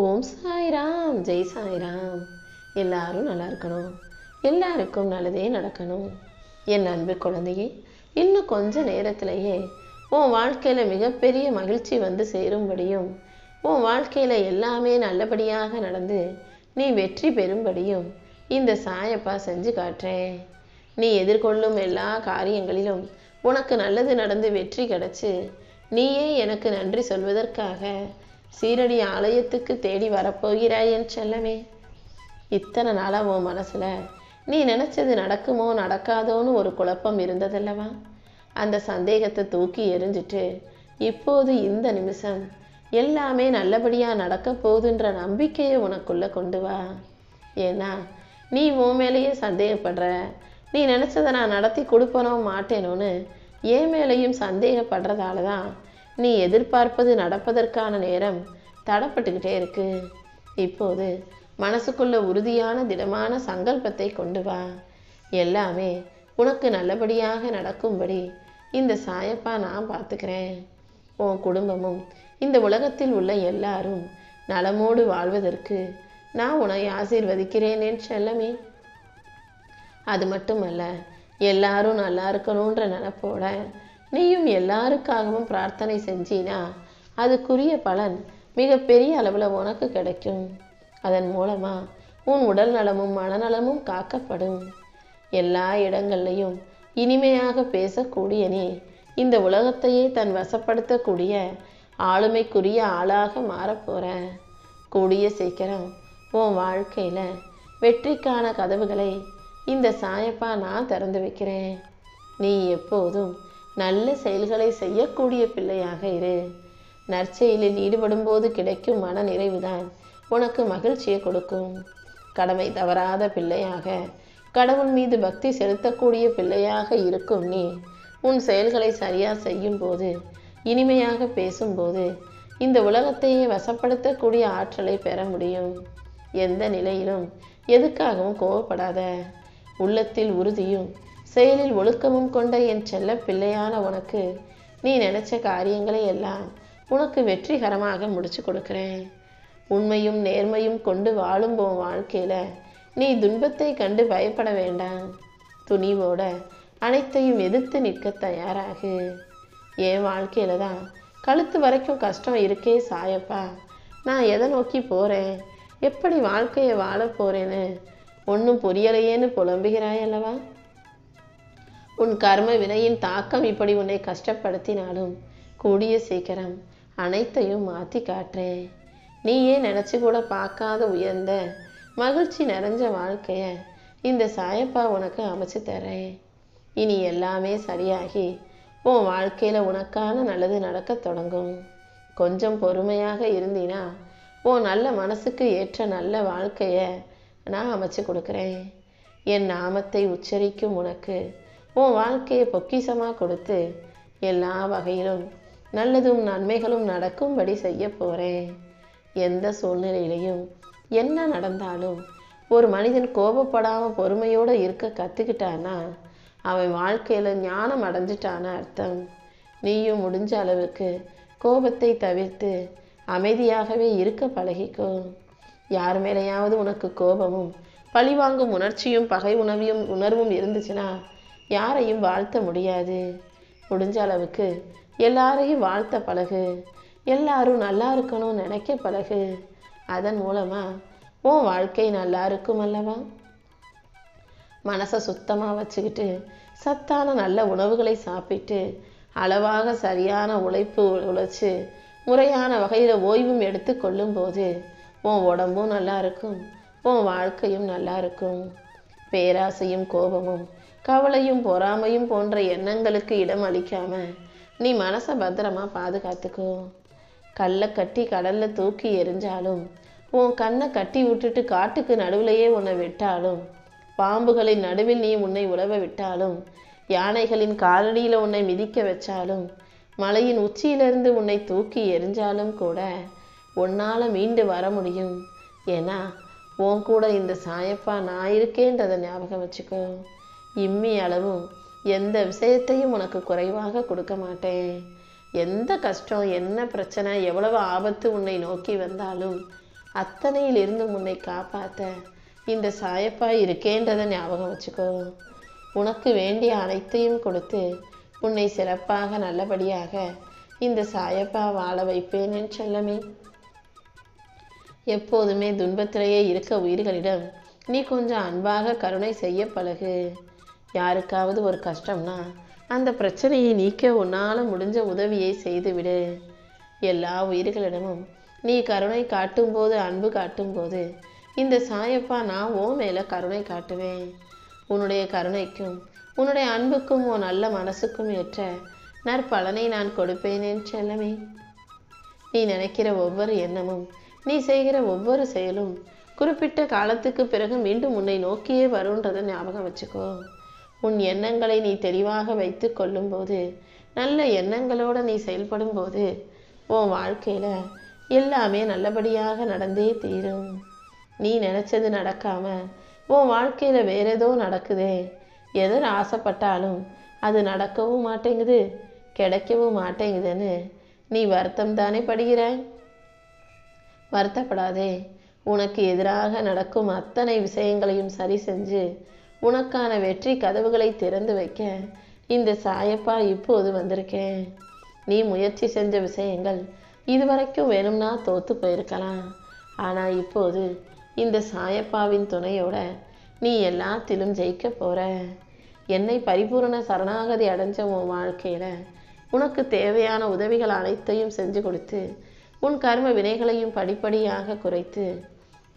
ஓம் சாய்ராம், ஜெய் சாய்ராம். எல்லாரும் நல்லா இருக்கணும், எல்லாருக்கும் நல்லதே நடக்கணும். என் அன்பு குழந்தையே, இன்னும் கொஞ்ச நேரத்திலேயே உன் வாழ்க்கையில் மிகப்பெரிய மகிழ்ச்சி வந்து சேரும்படியும், உன் வாழ்க்கையில் எல்லாமே நல்லபடியாக நடந்து நீ வெற்றி பெறும்படியும் இந்த சாயப்பா செஞ்சு காட்டுறேன். நீ எதிர்கொள்ளும் எல்லா காரியங்களிலும் உனக்கு நல்லது நடந்து வெற்றி கிடைச்சு நீயே எனக்கு நன்றி சொல்வதற்காக சீரடி ஆலயத்துக்கு தேடி வரப்போகிறாய் என் செல்லமே. இத்தனை நாளாக உன் மனசில் நீ நினச்சது நடக்குமோ நடக்காதோன்னு ஒரு குழப்பம் இருந்ததல்லவா? அந்த சந்தேகத்தை தூக்கி எறிஞ்சிட்டு இப்போது இந்த நிமிஷம் எல்லாமே நல்லபடியாக நடக்க போகுதுன்ற நம்பிக்கையை உனக்குள்ளே கொண்டு வா. ஏன்னா நீ உன் மேலேயே சந்தேகப்படுற. நீ நினச்சதை நான் நடத்தி கொடுப்பனோ மாட்டேனோன்னு என் மேலேயும் சந்தேகப்படுறதால தான் நீ எதிர்பார்ப்பது நடப்பதற்கான நேரம் தடப்பட்டுக்கிட்டே இருக்கு. இப்போது மனசுக்குள்ள உறுதியான திடமான சங்கல்பத்தை கொண்டு வா. எல்லாமே உனக்கு நல்லபடியாக நடக்கும்படி இந்த சாயப்பா நான் பார்த்துக்கிறேன். உன் குடும்பமும் இந்த உலகத்தில் உள்ள எல்லாரும் நலமோடு வாழ்வதற்கு நான் உன்னை ஆசீர்வதிக்கிறேன் என் செல்லமே. அது மட்டுமல்ல, எல்லாரும் நல்லா இருக்கணுன்ற நினைப்போட நீயும் எல்லாருக்காகவும் பிரார்த்தனை செஞ்சினா அதுக்குரிய பலன் மிகப்பெரிய அளவில் உனக்கு கிடைக்கும். அதன் மூலமாக உன் உடல் நலமும் மனநலமும் காக்கப்படும். எல்லா இடங்கள்லையும் இனிமையாக பேசக்கூடிய நீ இந்த உலகத்தையே தன் வசப்படுத்தக்கூடிய ஆளுமைக்குரிய ஆளாக மாறப்போற. கூடிய சீக்கிரம் உன் வாழ்க்கையில் வெற்றிக்கான கதவுகளை இந்த சாயப்பா நான் திறந்து வைக்கிறேன். நீ எப்போதும் நல்ல செயல்களை செய்யக்கூடிய பிள்ளையாக இரு. நற்செயலில் ஈடுபடும் போது கிடைக்கும் மன நிறைவுதான் உனக்கு மகிழ்ச்சியை கொடுக்கும். கடமை தவறாத பிள்ளையாக, கடவுள் மீது பக்தி செலுத்தக்கூடிய பிள்ளையாக இருக்கும் நீ உன் செயல்களை சரியாக செய்யும் போது, இனிமையாக பேசும்போது இந்த உலகத்தையே வசப்படுத்தக்கூடிய ஆற்றலை பெற முடியும். எந்த நிலையிலும் எதுக்காகவும் கோவப்படாத. உள்ளத்தில் உறுதியும் செயலில் ஒழுக்கமும் கொண்ட என் செல்ல பிள்ளையான உனக்கு நீ நினைச்ச காரியங்களை எல்லாம் உனக்கு வெற்றிகரமாக முடிச்சு கொடுக்கிறேன். உண்மையும் நேர்மையும் கொண்டு வாழும் உன் வாழ்க்கையில நீ துன்பத்தை கண்டு பயப்பட வேண்டாம். துணிவோட அனைத்தையும் எதிர்த்து நிற்க தயாராகு. என் வாழ்க்கையில தான் கழுத்து வரைக்கும் கஷ்டம் இருக்கே சாயப்பா, நான் எதை நோக்கி போறேன், எப்படி வாழ்க்கையை வாழ போறேன்னு ஒன்றும் புரியலையேன்னு புலம்புகிறாயல்லவா? உன் கர்ம வினையின் தாக்கம் இப்படி உன்னை கஷ்டப்படுத்தினாலும் கூடிய சீக்கிரம் அனைத்தையும் மாற்றி காட்டுறேன். நீயே நினச்சி கூட பார்க்காத உயர்ந்த மகிழ்ச்சி நிறைஞ்ச வாழ்க்கைய இந்த சாயப்பா உனக்கு அமைச்சு தரேன். இனி எல்லாமே சரியாகி உன் வாழ்க்கையில் உனக்கான நல்லது நடக்க தொடங்கும். கொஞ்சம் பொறுமையாக இருந்தினா உன் நல்ல மனசுக்கு ஏற்ற நல்ல வாழ்க்கையை நான் அமைச்சு கொடுக்குறேன். என் நாமத்தை உச்சரிக்கும் உனக்கு உன் வாழ்க்கையை பொக்கிஷமாக கொடுத்து எல்லா வகையிலும் நல்லதும் நன்மைகளும் நடக்கும்படி செய்ய போகிறேன். எந்த சூழ்நிலையிலையும் என்ன நடந்தாலும் ஒரு மனிதன் கோபப்படாமல் பொறுமையோடு இருக்க கற்றுக்கிட்டான்னா அவன் வாழ்க்கையில் ஞானம் அடைஞ்சிட்டான அர்த்தம். நீயும் முடிஞ்ச அளவுக்கு கோபத்தை தவிர்த்து அமைதியாகவே இருக்க பழகிக்கோ. யார் மேலேயாவது உனக்கு கோபமும் பழிவாங்கும் உணர்ச்சியும் பகை உணர்வும் இருந்துச்சுன்னா யாரையும் வாழ்த்த முடியாது. முடிஞ்ச அளவுக்கு எல்லாரையும் வாழ்த்த பழகு. எல்லாரும் நல்லா இருக்கணும்னு நினைக்க பழகு. அதன் மூலமாக உன் வாழ்க்கை நல்லா இருக்கும் அல்லவா? மனசை சுத்தமாக வச்சுக்கிட்டு சத்தான நல்ல உணவுகளை சாப்பிட்டு அளவாக சரியான உழைச்சு முறையான வகையில் ஓய்வும் எடுத்து கொள்ளும் போது உன் உடம்பும் நல்லா இருக்கும், உன் வாழ்க்கையும் நல்லா இருக்கும். பேராசையும் கோபமும் கவலையும் பொறாமையும் போன்ற எண்ணங்களுக்கு இடம் அளிக்காம நீ மனசை பத்திரமா பாதுகாத்துக்கோ. கல்லை கட்டி கடல்ல தூக்கி எரிஞ்சாலும், உன் கண்ணை கட்டி விட்டுட்டு காட்டுக்கு நடுவிலேயே உன்னை விட்டாலும், பாம்புகளின் நடுவில் நீ உன்னை உழவ விட்டாலும், யானைகளின் காலடியில் உன்னை மிதிக்க வச்சாலும், மலையின் உச்சியிலிருந்து உன்னை தூக்கி எரிஞ்சாலும் கூட உன்னால் மீண்டு வர முடியும். ஏன்னா உன் கூட இந்த சாயப்பா நான் இருக்கேன்றதை ஞாபகம் வச்சுக்கோ. இம்மி அளவும் எந்த விஷயத்தையும் உனக்கு குறைவாக கொடுக்க மாட்டேன். எந்த கஷ்டம், என்ன பிரச்சனை, எவ்வளவு ஆபத்து உன்னை நோக்கி வந்தாலும் அத்தனையிலிருந்து உன்னை காப்பாற்ற இந்த சாயப்பா இருக்கேன்றதை ஞாபகம் வச்சுக்கோ. உனக்கு வேண்டிய அனைத்தையும் கொடுத்து உன்னை சிறப்பாக நல்லபடியாக இந்த சாயப்பா வாழ வைப்பேன் என் செல்லமே. எப்போதுமே துன்பத்திலேயே இருக்க உயிர்களிடம் நீ கொஞ்சம் அன்பாக கருணை செய்ய பழகு. யாருக்காவது ஒரு கஷ்டம்னா அந்த பிரச்சனையை நீக்க உன்னால் முடிஞ்ச உதவியை செய்துவிடு. எல்லா உயிர்களிடமும் நீ கருணை காட்டும்போது, அன்பு காட்டும்போது இந்த சாயப்பா நான் ஓ மேலே கருணை காட்டுவேன். உன்னுடைய கருணைக்கும் உன்னுடைய அன்புக்கும் உன் நல்ல மனசுக்கும் ஏற்ற நற்பலனை நான் கொடுப்பேன் என் செல்லமே. நீ நினைக்கிற ஒவ்வொரு எண்ணமும், நீ செய்கிற ஒவ்வொரு செயலும் குறிப்பிட்ட காலத்துக்கு பிறகு மீண்டும் உன்னை நோக்கியே வருன்றதை ஞாபகம் வச்சுக்கோ. உன் எண்ணங்களை நீ தெளிவாக வைத்து கொள்ளும்போது, நல்ல எண்ணங்களோடு நீ செயல்படும் போது உன் வாழ்க்கையில் எல்லாமே நல்லபடியாக நடந்தே தீரும். நீ நினச்சது நடக்காம உன் வாழ்க்கையில் வேற ஏதோ நடக்குதே. எதை ஆசைப்பட்டாலும் அது நடக்கவும் மாட்டேங்குது, கிடைக்கவும் மாட்டேங்குதுன்னு நீ வருத்தம் தானே படுகிறாய். வருத்தப்படாதே. உனக்கு எதிராக நடக்கும் அத்தனை விஷயங்களையும் சரி செஞ்சு உனக்கான வெற்றி கதவுகளை திறந்து வைக்க இந்த சாயப்பா இப்போது வந்திருக்கேன். நீ முயற்சி செஞ்ச விஷயங்கள் இதுவரைக்கும் வேணும்னா தோத்து போயிருக்கலாம். ஆனால் இப்போது இந்த சாயப்பாவின் துணையோட நீ எல்லாத்திலும் ஜெயிக்க போற. என்னை பரிபூரண சரணாகதி அடைஞ்ச உன் வாழ்க்கையில் உனக்கு தேவையான உதவிகள் அனைத்தையும் செஞ்சு கொடுத்து உன் கர்ம வினைகளையும் படிப்படியாக குறைத்து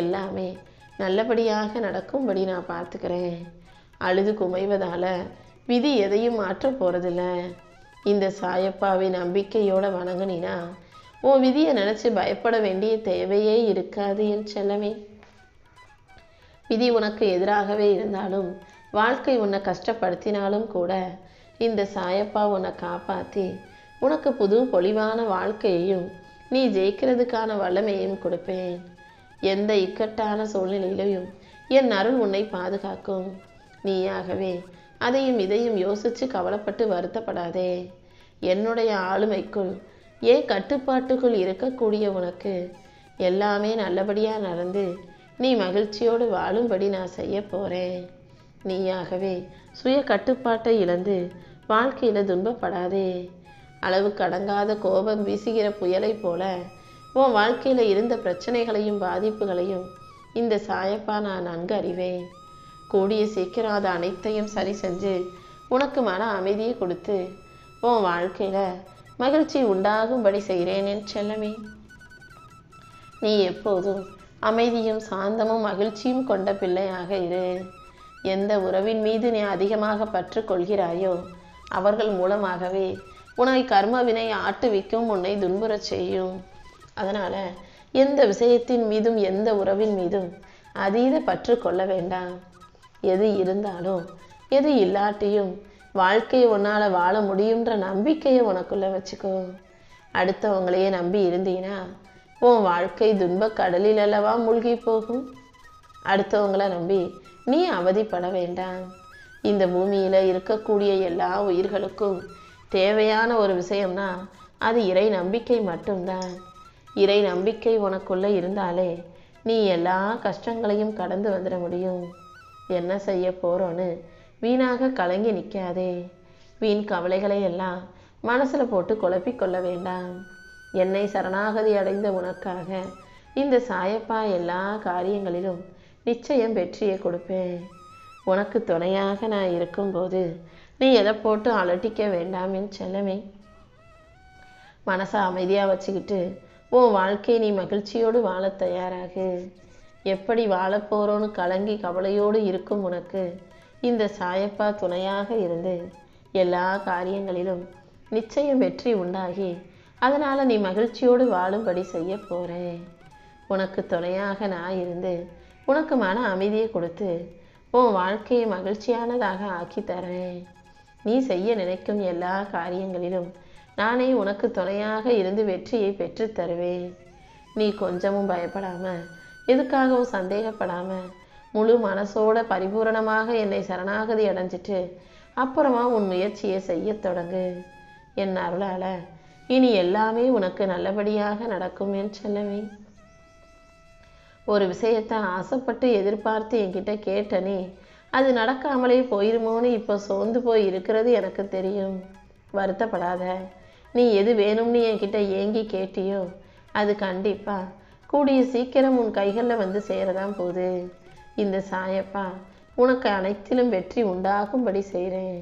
எல்லாமே நல்லபடியாக நடக்கும்படி நான் பார்த்துக்கிறேன். அழுது குமைவதால் விதி எதையும் மாற்ற போகிறதில்ல. இந்த சாயப்பாவை நம்பிக்கையோடு வணங்கினா உன் விதியை நினச்சி பயப்பட வேண்டிய தேவையே இருக்காது என் செல்லமே. விதி உனக்கு எதிராகவே இருந்தாலும், வாழ்க்கை உன்னை கஷ்டப்படுத்தினாலும் கூட இந்த சாயப்பா உன்னை காப்பாற்றி உனக்கு புது பொலிவான வாழ்க்கையையும் நீ ஜெயிக்கிறதுக்கான வல்லமையையும் கொடுப்பேன். எந்த இக்கட்டான சூழ்நிலையிலையும் என் அருள் உன்னை பாதுகாக்கும். நீயாகவே அதையும் இதையும் யோசித்து கவலைப்பட்டு வருத்தப்படாதே. என்னுடைய ஆளுமைக்குள் ஏன் கட்டுப்பாட்டுக்குள் இருக்கக்கூடிய உனக்கு எல்லாமே நல்லபடியாக நடந்து நீ மகிழ்ச்சியோடு வாழும்படி நான் செய்ய போகிறேன். நீயாகவே சுய கட்டுப்பாட்டை இழந்து வாழ்க்கையில் துன்பப்படாதே. அளவுக்கு அடங்காத கோபம் வீசுகிற புயலை போல உன் வாழ்க்கையில் இருந்த பிரச்சனைகளையும் பாதிப்புகளையும் இந்த சாயப்பா நான் நன்கு அறிவேன். கூடிய சீக்கிரம் அது அனைத்தையும் சரி செஞ்சு உனக்கு மன அமைதியை கொடுத்து உன் வாழ்க்கையில் மகிழ்ச்சி உண்டாகும்படி செய்கிறேன் என் செல்லமே. நீ எப்போதும் அமைதியும் சாந்தமும் மகிழ்ச்சியும் கொண்ட பிள்ளையாக இரு. எந்த உறவின் மீது நீ அதிகமாக பற்று கொள்கிறாயோ அவர்கள் மூலமாகவே உன்னை கர்ம வினை ஆட்டுவிக்கும், உன்னை துன்புறச் செய்யும். அதனால் எந்த விஷயத்தின் மீதும் எந்த உறவின் மீதும் அதீத பற்று கொள்ள வேண்டாம். எது இருந்தாலும் எது இல்லாட்டியும் வாழ்க்கையை உன்னால் வாழ முடியுன்ற நம்பிக்கையை உனக்குள்ளே வச்சுக்கோ. அடுத்தவங்களையே நம்பி இருந்தீங்கன்னா உன் வாழ்க்கை துன்ப கடலில் அல்லவா மூழ்கி போகும். அடுத்தவங்களை நம்பி நீ அவதிப்பட வேண்டாம். இந்த பூமியில் இருக்கக்கூடிய எல்லா உயிர்களுக்கும் தேவையான ஒரு விஷயம்னா அது இறை நம்பிக்கை மட்டும்தான். இறை நம்பிக்கை உனக்குள்ளே இருந்தாலே நீ எல்லா கஷ்டங்களையும் கடந்து வந்துட முடியும். என்ன செய்ய போகிறோன்னு வீணாக கலங்கி நிற்காதே. வீண் கவலைகளை எல்லாம் மனசில் போட்டு குழப்பிக்கொள்ள வேண்டாம். என்னை சரணாகதி அடைந்த உனக்காக இந்த சாயப்பா எல்லா காரியங்களிலும் நிச்சயம் வெற்றியை கொடுப்பேன். உனக்கு துணையாக நான் இருக்கும்போது நீ எதை போட்டு அலட்டிக்க வேண்டாம் என் செல்லமே. மனசை அமைதியாக வச்சுக்கிட்டு உன் வாழ்க்கையை நீ மகிழ்ச்சியோடு வாழ தயாராகு. எப்படி வாழப்போகிறோன்னு கலங்கி கவலையோடு இருக்கும் உனக்கு இந்த சாயப்பா துணையாக இருந்து எல்லா காரியங்களிலும் நிச்சயம் வெற்றி உண்டாகி அதனால் நீ மகிழ்ச்சியோடு வாழும்படி செய்ய போகிறேன். உனக்கு துணையாக நான் இருந்து உனக்கு மன அமைதியை கொடுத்து உன் வாழ்க்கையை மகிழ்ச்சியானதாக ஆக்கி தரேன். நீ செய்ய நினைக்கும் எல்லா காரியங்களிலும் நானே உனக்கு துணையாக இருந்து வெற்றியை பெற்று தருவேன். நீ கொஞ்சமும் பயப்படாமல், எதுக்காகவும் சந்தேகப்படாமல் முழு மனசோட பரிபூரணமாக என்னை சரணாகதி அடைஞ்சிட்டு அப்புறமா உன் முயற்சியை செய்ய தொடங்கு. என் அருளால் இனி எல்லாமே உனக்கு நல்லபடியாக நடக்கும் என் செல்லவே. ஒரு விஷயத்தை ஆசைப்பட்டு எதிர்பார்த்து என்கிட்ட கேட்டனே, அது நடக்காமலே போயிருமோன்னு இப்போ சோர்ந்து போய் இருக்கிறது எனக்கு தெரியும். வருத்தப்படாத. நீ எது வேணும்னு என்கிட்ட ஏங்கி கேட்டியோ அது கண்டிப்பா கூடிய சீக்கிரம் உன் கைகளில் வந்து சேரதான் போகுது. இந்த சாயப்பா உனக்கு அனைத்திலும் வெற்றி உண்டாகும்படி செய்கிறேன்.